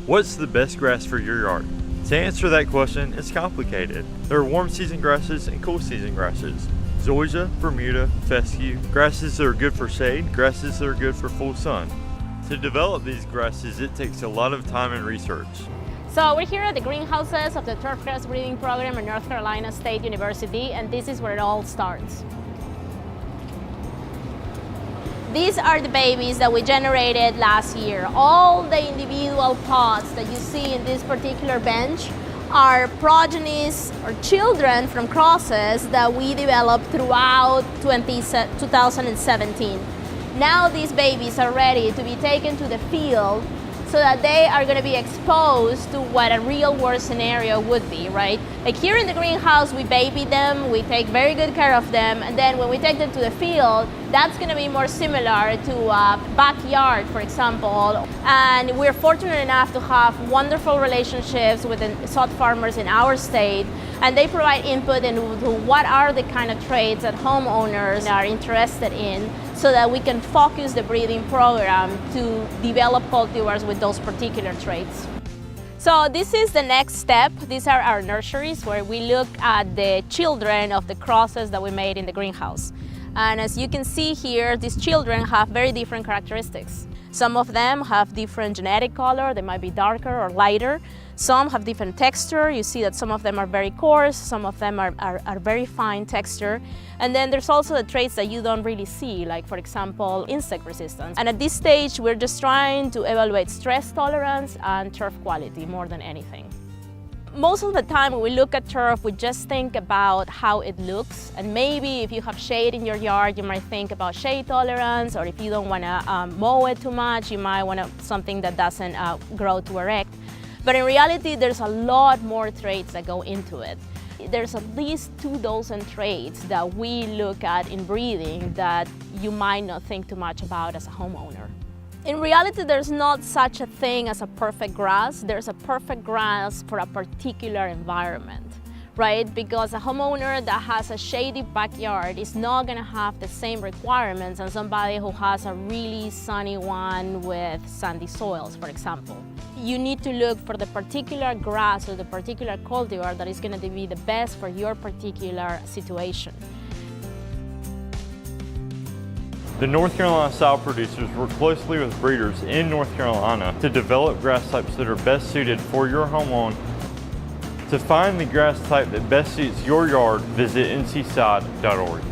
What's the best grass for your yard? To answer that question, it's complicated. There are warm season grasses and cool season grasses. Zoysia, Bermuda, fescue, grasses that are good for shade, grasses that are good for full sun. To develop these grasses, it takes a lot of time and research. So we're here at the greenhouses of the turfgrass breeding program at North Carolina State University, and this is where it all starts. These are the babies that we generated last year. All the individual pods that you see in this particular bench are progenies or children from crosses that we developed throughout 2017. Now these babies are ready to be taken to the field so that they are going to be exposed to what a real world scenario would be, right? Like here in the greenhouse, we baby them, we take very good care of them, and then when we take them to the field, that's going to be more similar to a backyard, for example. And we're fortunate enough to have wonderful relationships with the sod farmers in our state, and they provide input into what are the kind of traits that homeowners are interested in, so that we can focus the breeding program to develop cultivars with those particular traits. So this is the next step. These are our nurseries where we look at the children of the crosses that we made in the greenhouse. And as you can see here, these children have very different characteristics. Some of them have different genetic color, they might be darker or lighter. Some have different texture. You see that some of them are very coarse, some of them are very fine texture. And then there's also the traits that you don't really see, like for example, insect resistance. And at this stage, we're just trying to evaluate stress tolerance and turf quality more than anything. Most of the time when we look at turf, we just think about how it looks. And maybe if you have shade in your yard, you might think about shade tolerance, or if you don't want to mow it too much, you might want something that doesn't grow too erect. But in reality, there's a lot more traits that go into it. There's at least 2 dozen traits that we look at in breeding that you might not think too much about as a homeowner. In reality, there's not such a thing as a perfect grass. There's a perfect grass for a particular environment, right? Because a homeowner that has a shady backyard is not going to have the same requirements as somebody who has a really sunny one with sandy soils, for example. You need to look for the particular grass or the particular cultivar that is going to be the best for your particular situation. The North Carolina sow producers work closely with breeders in North Carolina to develop grass types that are best suited for your home lawn. To find the grass type that best suits your yard, visit ncsod.org.